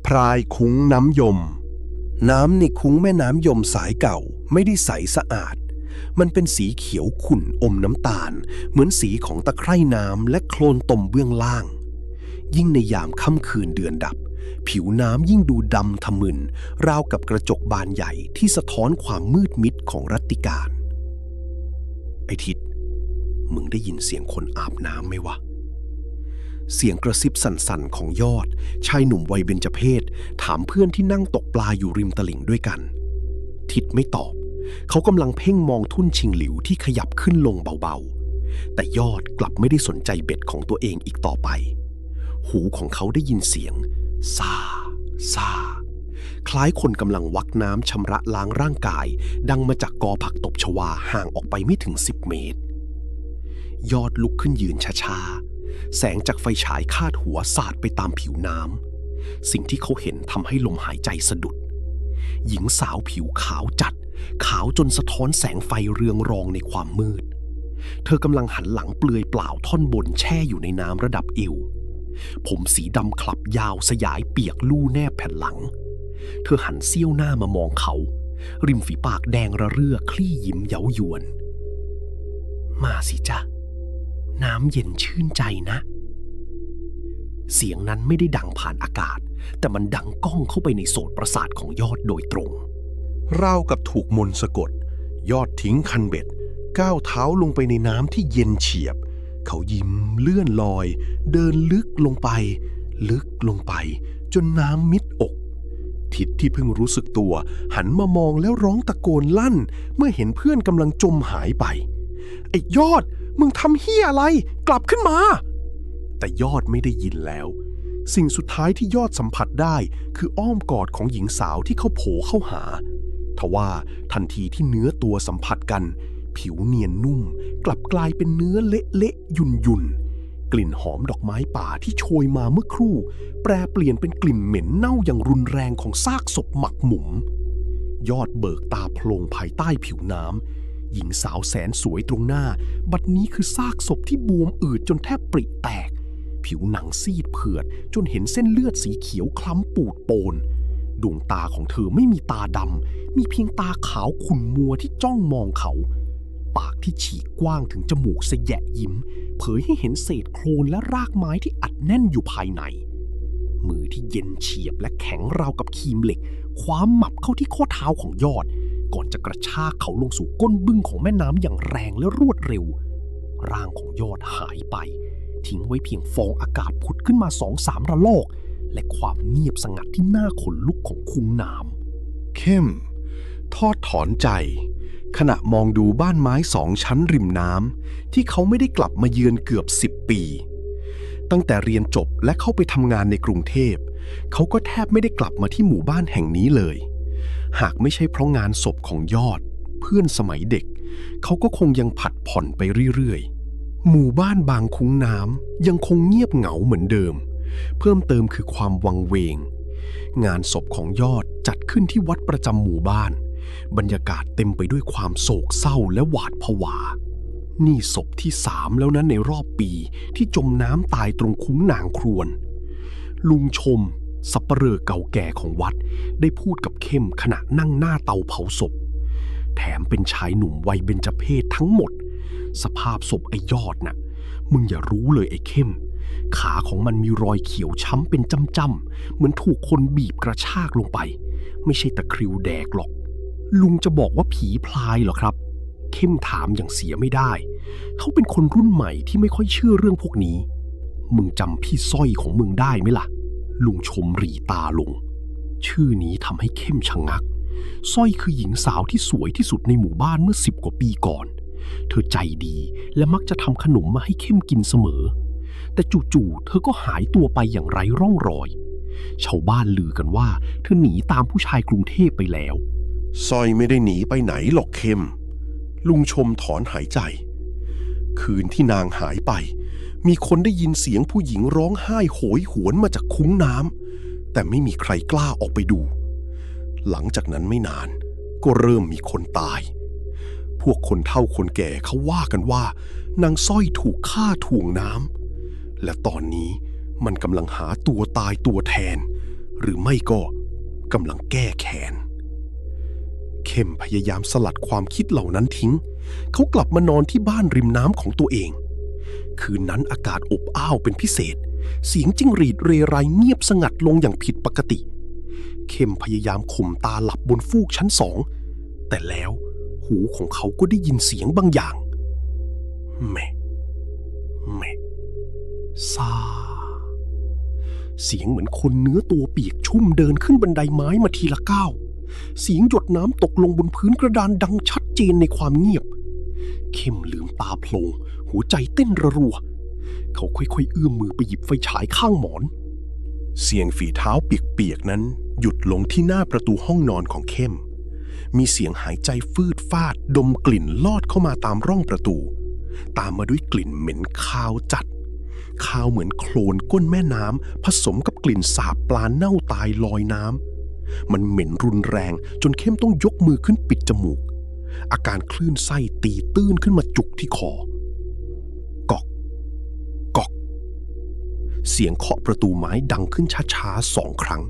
พรายคุ้งน้ำยมน้ำในคุ้งแม่น้ำยมสายเก่าไม่ได้ใสสะอาดมันเป็นสีเขียวขุ่นอมน้ำตาลเหมือนสีของตะไคร่น้ำและโคลนตมเบื้องล่างยิ่งในยามค่ำคืนเดือนดับผิวน้ำยิ่งดูดำทะมึนราวกับกระจกบานใหญ่ที่สะท้อนความมืดมิดของรัตติการไอ้ทิดมึงได้ยินเสียงคนอาบน้ำไหมวะเสียงกระซิบสั่นๆของยอดชายหนุ่มวัยเบญจเพสถามเพื่อนที่นั่งตกปลาอยู่ริมตลิ่งด้วยกันทิดไม่ตอบเขากำลังเพ่งมองทุ่นชิงหลิวที่ขยับขึ้นลงเบาๆแต่ยอดกลับไม่ได้สนใจเบ็ดของตัวเองอีกต่อไปหูของเขาได้ยินเสียงซาซาคล้ายคนกำลังวักน้ำชำระล้างร่างกายดังมาจากกอผักตบชวาห่างออกไปไม่ถึง10 เมตรยอดลุกขึ้นยืนช้าๆแสงจากไฟฉายคาดหัวสาดไปตามผิวน้ำสิ่งที่เขาเห็นทำให้ลมหายใจสะดุดหญิงสาวผิวขาวจัดขาวจนสะท้อนแสงไฟเรืองรองในความมืดเธอกำลังหันหลังเปลือยเปล่าท่อนบนแช่อยู่ในน้ำระดับเอวผมสีดำคลับยาวสยายเปียกลู่แนบแผ่นหลังเธอหันเสี้ยวหน้ามามองเขาริมฝีปากแดงระเรื่อคลี่ยิ้มเย้ายวนมาสิจ๊ะน้ำเย็นชื่นใจนะเสียงนั้นไม่ได้ดังผ่านอากาศแต่มันดังก้องเข้าไปในโสตประสาทของยอดโดยตรงราวกับถูกมนต์สะกดยอดทิ้งคันเบ็ดก้าวเท้าลงไปในน้ำที่เย็นเฉียบเขายิ้มเลื่อนลอยเดินลึกลงไปจนน้ำมิดอกทิดที่เพิ่งรู้สึกตัวหันมามองแล้วร้องตะโกนลั่นเมื่อเห็นเพื่อนกำลังจมหายไปไอ้ยอดมึงทำเหี้ยอะไรกลับขึ้นมาแต่ยอดไม่ได้ยินแล้วสิ่งสุดท้ายที่ยอดสัมผัสได้คืออ้อมกอดของหญิงสาวที่เขาโผล่เข้าหาทว่าทันทีที่เนื้อตัวสัมผัสกันผิวเนียนนุ่มกลับกลายเป็นเนื้อเละๆยุ่นๆกลิ่นหอมดอกไม้ป่าที่โชยมาเมื่อครู่แปรเปลี่ยนเป็นกลิ่นเหม็นเน่าอย่างรุนแรงของซากศพหมักหมมยอดเบิกตาโพลงภายใต้ผิวน้ำหญิงสาวแสนสวยตรงหน้าบัดนี้คือซากศพที่บวมอืดจนแทบปริแตกผิวหนังซีดเผือดจนเห็นเส้นเลือดสีเขียวคล้ำปูดโปนดวงตาของเธอไม่มีตาดำมีเพียงตาขาวขุ่นมัวที่จ้องมองเขาปากที่ฉีกกว้างถึงจมูกสะแยะยิ้มเผยให้เห็นเศษโคลนและรากไม้ที่อัดแน่นอยู่ภายในมือที่เย็นเฉียบและแข็งราวกับครีมเหล็กคว้าหมับเข้าที่ข้อเท้าของยอดก่อนจะกระชากเขาลงสู่ก้นบึ้งของแม่น้ำอย่างแรงและรวดเร็วร่างของยอดหายไปทิ้งไว้เพียงฟองอากาศผุดขึ้นมา2-3 ระลอกและความเงียบสงัดที่น่าขนลุกของคุ้งน้ำเข้มทอดถอนใจขณะมองดูบ้านไม้2 ชั้นริมน้ำที่เขาไม่ได้กลับมาเยือนเกือบ10 ปีตั้งแต่เรียนจบและเข้าไปทำงานในกรุงเทพเขาก็แทบไม่ได้กลับมาที่หมู่บ้านแห่งนี้เลยหากไม่ใช่เพราะงานศพของยอดเพื่อนสมัยเด็กเขาก็คงยังผัดผ่อนไปเรื่อยๆหมู่บ้านบางคุ้งน้ำยังคงเงียบเหงาเหมือนเดิมเพิ่มเติมคือความวังเวงงานศพของยอดจัดขึ้นที่วัดประจำหมู่บ้านบรรยากาศเต็มไปด้วยความโศกเศร้าและหวาดผวานี่ศพที่3แล้วนะในรอบปีที่จมน้ำตายตรงคุ้งนางครวนลุงชมสัปเหร่อเก่าแก่ของวัดได้พูดกับเข้มขณะนั่งหน้าเตาเผาศพแถมเป็นชายหนุ่มวัยเบญจเพสทั้งหมดสภาพศพไอ้ยอดน่ะมึงอย่ารู้เลยไอ้เข้มขาของมันมีรอยเขียวช้ำเป็นจ้ำๆเหมือนถูกคนบีบกระชากลงไปไม่ใช่ตะคริวแดกหรอกลุงจะบอกว่าผีพลายเหรอครับเข้มถามอย่างเสียไม่ได้เขาเป็นคนรุ่นใหม่ที่ไม่ค่อยเชื่อเรื่องพวกนี้มึงจำพี่สร้อยของมึงได้ไหมล่ะลุงชมหรี่ตาลงชื่อนี้ทำให้เข้มชะงักสร้อยคือหญิงสาวที่สวยที่สุดในหมู่บ้านเมื่อ10 กว่าปีก่อนเธอใจดีและมักจะทำขนมมาให้เข้มกินเสมอแต่จู่ๆเธอก็หายตัวไปอย่างไร้ร่องรอยชาวบ้านลือกันว่าเธอหนีตามผู้ชายกรุงเทพไปแล้วสร้อยไม่ได้หนีไปไหนหรอกเข้มลุงชมถอนหายใจคืนที่นางหายไปมีคนได้ยินเสียงผู้หญิงร้องไห้โหยหวนมาจากคุ้งน้ำแต่ไม่มีใครกล้าออกไปดูหลังจากนั้นไม่นานก็เริ่มมีคนตายพวกคนเฒ่าคนแก่เขาว่ากันว่านางสร้อยถูกฆ่าถ่วงน้ำและตอนนี้มันกำลังหาตัวตายตัวแทน หรือไม่ก็กำลังแก้แค้นเข้มพยายามสลัดความคิดเหล่านั้นทิ้งเขากลับมานอนที่บ้านริมน้ำของตัวเองคืนนั้นอากาศอบอ้าวเป็นพิเศษเสียงจิ้งหรีดเรไรเงียบสงัดลงอย่างผิดปกติเข้มพยายามข่มตาหลับบนฟูกชั้น2แต่แล้วหูของเขาก็ได้ยินเสียงบางอย่างแม่แม่ซาเสียงเหมือนคนเนื้อตัวเปียกชุ่มเดินขึ้นบันไดไม้มาทีละก้าวเสียงหยดน้ำตกลงบนพื้นกระดานดังชัดเจนในความเงียบเข้มลืมตาโพลงหัวใจเต้นระรัวเขาค่อยๆเอื้อมมือไปหยิบไฟฉายข้างหมอนเสียงฝีเท้าเปียกๆนั้นหยุดลงที่หน้าประตูห้องนอนของเข้มมีเสียงหายใจฟืดฟาดดมกลิ่นลอดเข้ามาตามร่องประตูตามมาด้วยกลิ่นเหม็นคาวจัดคาวเหมือนโคลนก้นแม่น้ำผสมกับกลิ่นสาบปลาเน่าตายลอยน้ำมันเหม็นรุนแรงจนเข้มต้องยกมือขึ้นปิดจมูกอาการคลื่นไส้ตีตื้นขึ้นมาจุกที่คอกอกกอกเสียงเคาะประตูไม้ดังขึ้นช้าๆ2 ครั้ง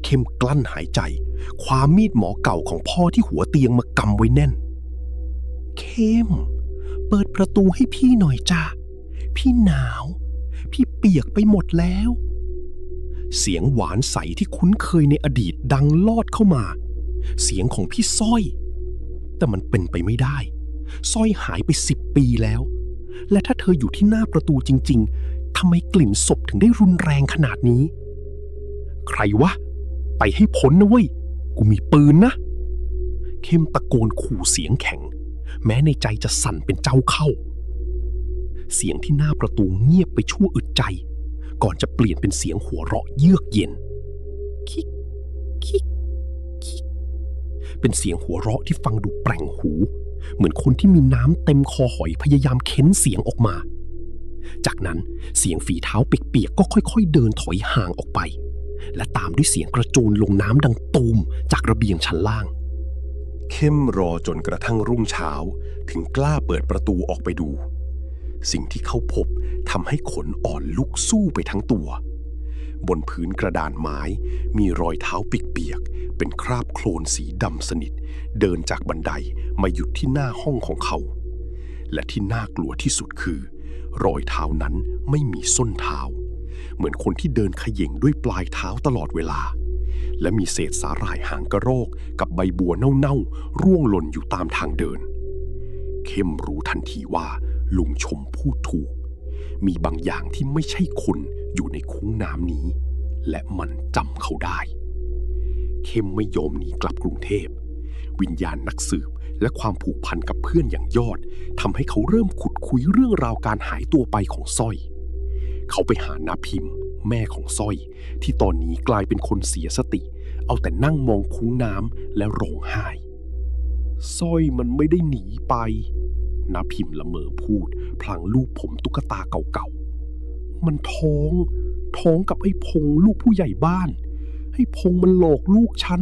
เข้มกลั้นหายใจคว้ามีดหมอเก่าของพ่อที่หัวเตียงมากำไว้แน่นเข้มเปิดประตูให้พี่หน่อยจ้าพี่หนาวพี่เปียกไปหมดแล้วเสียงหวานใสที่คุ้นเคยในอดีตดังลอดเข้ามาเสียงของพี่สร้อยแต่มันเป็นไปไม่ได้สร้อยหายไป10 ปีแล้วและถ้าเธออยู่ที่หน้าประตูจริงๆทำไมกลิ่นศพถึงได้รุนแรงขนาดนี้ใครวะไปให้พ้นนะเว้ยกูมีปืนนะเข้มตะโกนขู่เสียงแข็งแม้ในใจจะสั่นเป็นเจ้าเข้าเสียงที่หน้าประตูเงียบไปชั่วอึดใจก่อนจะเปลี่ยนเป็นเสียงหัวเราะเยือกเย็นคิกคิกคิกเป็นเสียงหัวเราะที่ฟังดูแปลงหูเหมือนคนที่มีน้ำเต็มคอหอยพยายามเค้นเสียงออกมาจากนั้นเสียงฝีเท้าเปียกๆก็ค่อยๆเดินถอยห่างออกไปและตามด้วยเสียงกระโจนลงน้ำดังตูมจากระเบียงชั้นล่างเข้มรอจนกระทั่งรุ่งเช้าถึงกล้าเปิดประตูออกไปดูสิ่งที่เขาพบทำให้ขนอ่อนลุกสู้ไปทั้งตัวบนพื้นกระดานไม้มีรอยเท้าเปียกๆเป็นคราบโคลนสีดำสนิทเดินจากบันไดมาหยุดที่หน้าห้องของเขาและที่น่ากลัวที่สุดคือรอยเท้านั้นไม่มีส้นเท้าเหมือนคนที่เดินเขย่งด้วยปลายเท้าตลอดเวลาและมีเศษสาหร่ายหางกระโรกกับใบบัวเน่าๆร่วงหล่นอยู่ตามทางเดินเข้มรู้ทันทีว่าลุงชมพูดถูกมีบางอย่างที่ไม่ใช่คนอยู่ในคุ้งน้ำนี้และมันจำเขาได้เข้มไม่ยอมหนีกลับกรุงเทพวิญญาณนักสืบและความผูกพันกับเพื่อนอย่างยอดทำให้เขาเริ่มขุดคุยเรื่องราวการหายตัวไปของสร้อยเขาไปหาน้าพิมพ์แม่ของสร้อยที่ตอนนี้กลายเป็นคนเสียสติเอาแต่นั่งมองคุ้งน้ำและร้องไห้สร้อยมันไม่ได้หนีไปน้าพิมพ์ละเมอพูดพลางลูบผมตุ๊กตาเก่าๆมันท้องกับไอ้พงลูกผู้ใหญ่บ้านไอ้พงมันหลอกลูกฉัน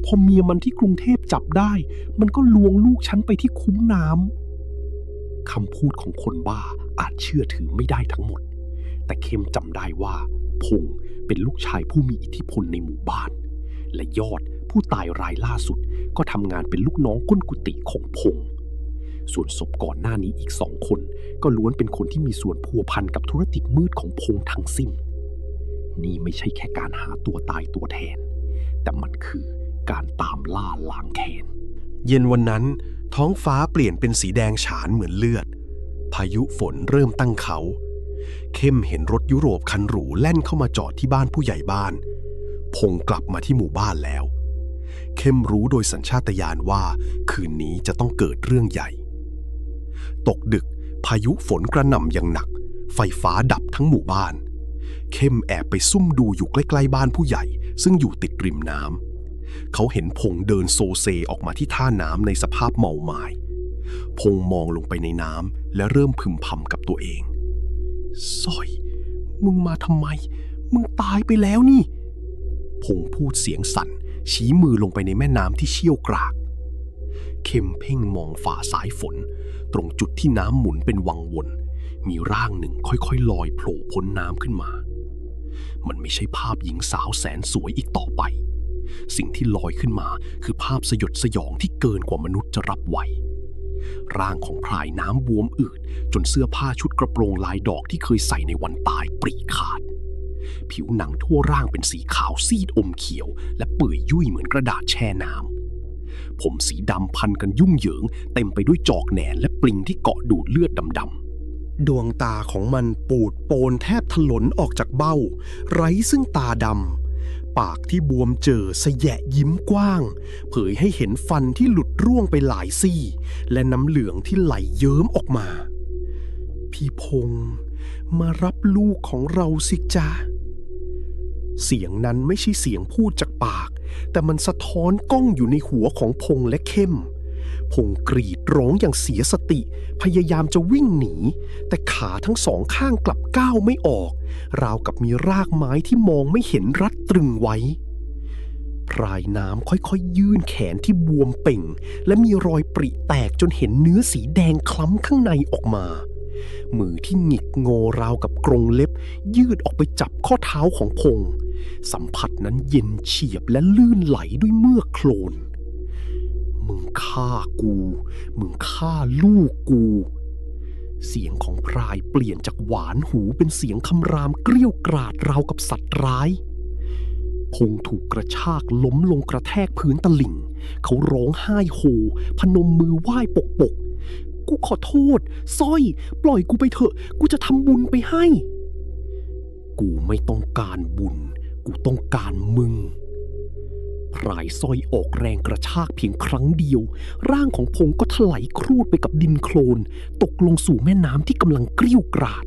พอเมียมันที่กรุงเทพจับได้มันก็ลวงลูกฉันไปที่คุ้งน้ำคำพูดของคนบ้าอาจเชื่อถือไม่ได้ทั้งหมดแต่เข้มจำได้ว่าพงเป็นลูกชายผู้มีอิทธิพลในหมู่บ้านและยอดผู้ตายรายล่าสุดก็ทำงานเป็นลูกน้องก้นกุฏิของพงส่วนศพก่อนหน้านี้อีก2 คนก็ล้วนเป็นคนที่มีส่วนพัวพันกับธุรกิจมืดของพงทั้งสิ้นนี่ไม่ใช่แค่การหาตัวตายตัวแทนแต่มันคือการตามล่าล้างแค้นเย็นวันนั้นท้องฟ้าเปลี่ยนเป็นสีแดงฉานเหมือนเลือดพายุฝนเริ่มตั้งเขาเข้มเห็นรถยุโรปคันหรูแล่นเข้ามาจอดที่บ้านผู้ใหญ่บ้านพงกลับมาที่หมู่บ้านแล้วเข้มรู้โดยสัญชาตญาณว่าคืนนี้จะต้องเกิดเรื่องใหญ่ตกดึกพายุฝนกระหน่ำอย่างหนักไฟฟ้าดับทั้งหมู่บ้านเข้มแอบไปซุ่มดูอยู่ใกล้ๆบ้านผู้ใหญ่ซึ่งอยู่ติดริมน้ำเขาเห็นพงเดินโซเซออกมาที่ท่าน้ำในสภาพเมาหมายพงมองลงไปในน้ำและเริ่มพึมพำกับตัวเองสร้อยมึงมาทำไมมึงตายไปแล้วนี่พงพูดเสียงสั่นชี้มือลงไปในแม่น้ำที่เชี่ยวกรากเข้มเพ่งมองฝ่าสายฝนตรงจุดที่น้ำหมุนเป็นวังวนมีร่างหนึ่งค่อยๆลอยโผล่พ้นน้ำขึ้นมา มันไม่ใช่ภาพหญิงสาวแสนสวยอีกต่อไปสิ่งที่ลอยขึ้นมาคือภาพสยดสยองที่เกินกว่ามนุษย์จะรับไหวร่างของพรายน้ำบวมอืดจนเสื้อผ้าชุดกระโปรงลายดอกที่เคยใส่ในวันตายปริขาดผิวหนังทั่วร่างเป็นสีขาวซีดอมเขียวและเปื่อยยุ่ยเหมือนกระดาษแช่น้ำผมสีดำพันกันยุ่งเหยิงเต็มไปด้วยจอกแหนนและปลิงที่เกาะดูดเลือดดำๆดวงตาของมันปูดโปนแทบถลนออกจากเบ้าไร้ซึ่งตาดำปากที่บวมเจอสะแยะยิ้มกว้างเผยให้เห็นฟันที่หลุดร่วงไปหลายซี่และน้ำเหลืองที่ไหลเยิ้มออกมาพี่พงษ์มารับลูกของเราสิจ๊ะเสียงนั้นไม่ใช่เสียงพูดจากปากแต่มันสะท้อนก้องอยู่ในหัวของพงษ์และเข้มพงษ์กรีดร้องอย่างเสียสติพยายามจะวิ่งหนีแต่ขาทั้งสองข้างกลับก้าวไม่ออกราวกับมีรากไม้ที่มองไม่เห็นรัดตรึงไว้พรายน้ำค่อยๆยื่นแขนที่บวมเป่งและมีรอยปริแตกจนเห็นเนื้อสีแดงคล้ำข้างในออกมามือที่หงิกงอราวกับกรงเล็บยืดออกไปจับข้อเท้าของพงษ์สัมผัสนั้นเย็นเฉียบและลื่นไหลด้วยเมือกโคลนมึงฆ่ากูมึงฆ่าลูกกูเสียงของพรายเปลี่ยนจากหวานหูเป็นเสียงคำรามเกรี้ยวกราดราวกับสัตว์ร้ายพงษ์ถูกกระชากล้มลงกระแทกพื้นตลิ่งเขาร้องไห้โฮพนมมือไหว้ปกกูขอโทษสร้อยปล่อยกูไปเถอะกูจะทำบุญไปให้กูไม่ต้องการบุญกูต้องการมึงพรายสร้อยออกแรงกระชากเพียงครั้งเดียวร่างของพงษ์ก็ถลายครูดไปกับดินโคลนตกลงสู่แม่น้ำที่กำลังเกรี้ยวกราด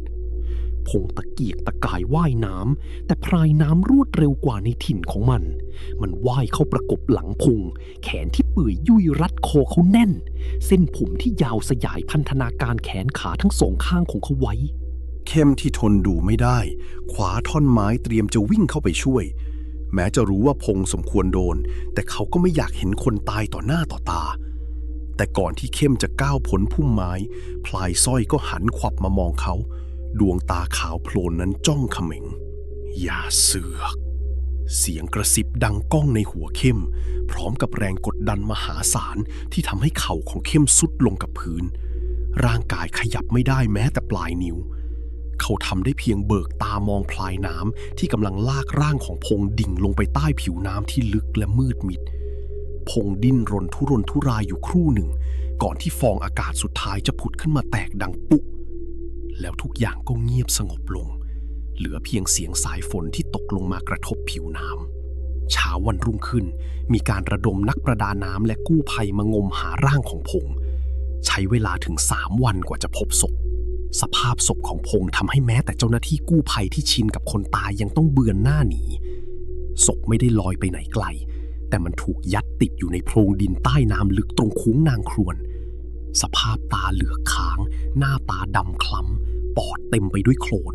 พงษ์ตะเกียกตะกายว่ายน้ำแต่พรายน้ำรวดเร็วกว่าในถิ่นของมันว่ายเข้าประกบหลังพงษ์แขนที่เปื่อยยุ่ยรัดคอเขาแน่นเส้นผมที่ยาวสยายพันธนาการแขนขาทั้งสองข้างของเขาไว้เข้มที่ทนดูไม่ได้คว้าท่อนไม้เตรียมจะวิ่งเข้าไปช่วยแม้จะรู้ว่าพงษ์สมควรโดนแต่เขาก็ไม่อยากเห็นคนตายต่อหน้าต่อตาแต่ก่อนที่เข้มจะก้าวพ้นพุ่มไม้พลายสร้อยก็หันขวับมามองเขาดวงตาขาวโพลนนั้นจ้องเขม็งอย่าเสือกเสียงกระซิบดังก้องในหัวเข้มพร้อมกับแรงกดดันมหาศาลที่ทำให้เข่าของเข้มสุดลงกับพื้นร่างกายขยับไม่ได้แม้แต่ปลายนิ้วเขาทำได้เพียงเบิกตามองพลายน้ำที่กำลังลากร่างของพงษ์ดิ่งลงไปใต้ผิวน้ำที่ลึกและมืดมิดพงษ์ดิ้นรนทุรายอยู่ครู่หนึ่งก่อนที่ฟองอากาศสุดท้ายจะผุดขึ้นมาแตกดังปุ๊แล้วทุกอย่างก็เงียบสงบลงเหลือเพียงเสียงสายฝนที่ตกลงมากระทบผิวน้ำเช้าวันรุ่งขึ้นมีการระดมนักประดาน้ำและกู้ภัยมางมหาร่างของพงษ์ใช้เวลาถึง3 วันกว่าจะพบศพสภาพศพของพงษ์ทำให้แม้แต่เจ้าหน้าที่กู้ภัยที่ชินกับคนตายยังต้องเบือนหน้าหนีศพไม่ได้ลอยไปไหนไกลแต่มันถูกยัดติดอยู่ในโพรงดินใต้น้ำลึกตรงคุ้งนางครวนสภาพตาเหลือกค้างหน้าตาดำคล้ำปอดเต็มไปด้วยโคลน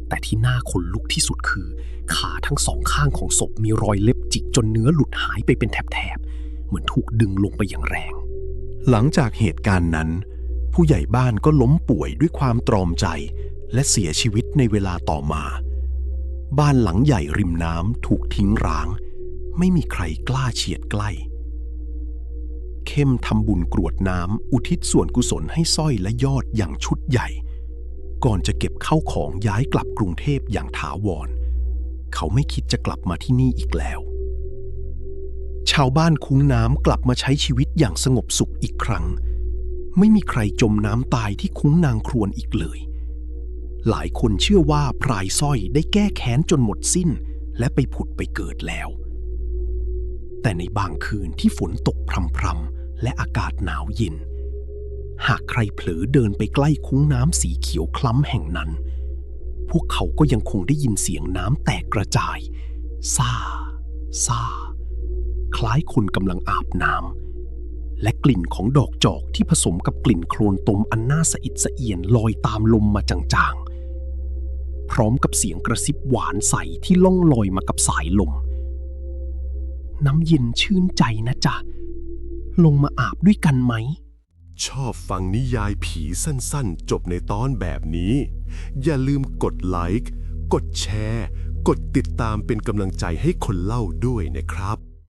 แต่ที่น่าขนลุกที่สุดคือขาทั้งสองข้างของศพมีรอยเล็บจิกจนเนื้อหลุดหายไปเป็นแถบๆเหมือนถูกดึงลงไปอย่างแรงหลังจากเหตุการณ์นั้นผู้ใหญ่บ้านก็ล้มป่วยด้วยความตรอมใจและเสียชีวิตในเวลาต่อมาบ้านหลังใหญ่ริมน้ำถูกทิ้งร้างไม่มีใครกล้าเฉียดใกล้เข้มทำบุญกรวดน้ำอุทิศส่วนกุศลให้สร้อยและยอดอย่างชุดใหญ่ก่อนจะเก็บเข้าของย้ายกลับกรุงเทพอย่างถาวรเขาไม่คิดจะกลับมาที่นี่อีกแล้วชาวบ้านคุ้งน้ำกลับมาใช้ชีวิตอย่างสงบสุขอีกครั้งไม่มีใครจมน้ำตายที่คุ้งนางครวนอีกเลยหลายคนเชื่อว่าพรายสร้อยได้แก้แค้นจนหมดสิ้นและไปผุดไปเกิดแล้วแต่ในบางคืนที่ฝนตกพรำๆและอากาศหนาวเย็นหากใครเผลอเดินไปใกล้คุ้งน้ำสีเขียวคล้ำแห่งนั้นพวกเขาก็ยังคงได้ยินเสียงน้ำแตกกระจายซ่าซ่าคล้ายคนกำลังอาบน้ำและกลิ่นของดอกจอกที่ผสมกับกลิ่นโคลนตมอันน่าสะอิดสะเอียนลอยตามลมมาจางๆพร้อมกับเสียงกระซิบหวานใสที่ล่องลอยมากับสายลมน้ำเย็นชื่นใจนะจ๊ะลงมาอาบด้วยกันไหมชอบฟังนิยายผีสั้นๆจบในตอนแบบนี้อย่าลืมกดไลค์กดแชร์ กดติดตามเป็นกำลังใจให้คนเล่าด้วยนะครับ